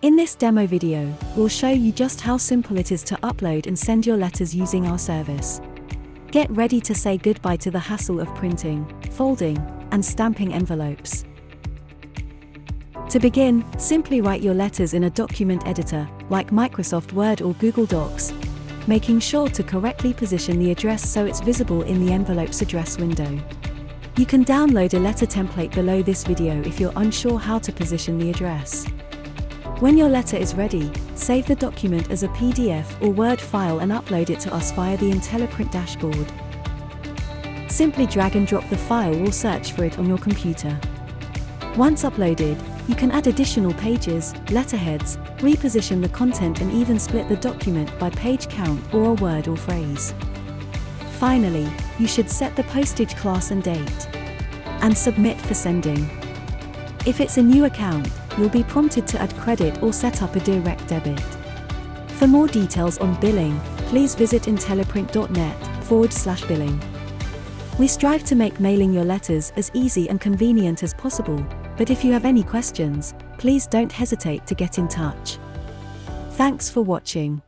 In this demo video, we'll show you just how simple it is to upload and send your letters using our service. Get ready to say goodbye to the hassle of printing, folding, and stamping envelopes. To begin, simply write your letters in a document editor, like Microsoft Word or Google Docs, making sure to correctly position the address so it's visible in the envelope's address window. You can download a letter template below this video if you're unsure how to position the address. When your letter is ready, save the document as a PDF or Word file and upload it to us via the Intelliprint dashboard. Simply drag and drop the file or search for it on your computer. Once uploaded, you can add additional pages, letterheads, reposition the content and even split the document by page count or a word or phrase. Finally, you should set the postage class and date. And submit for sending. If it's a new account, you'll be prompted to add credit or set up a direct debit. For more details on billing, please visit intelliprint.net/billing. We strive to make mailing your letters as easy and convenient as possible, but if you have any questions, please don't hesitate to get in touch. Thanks for watching.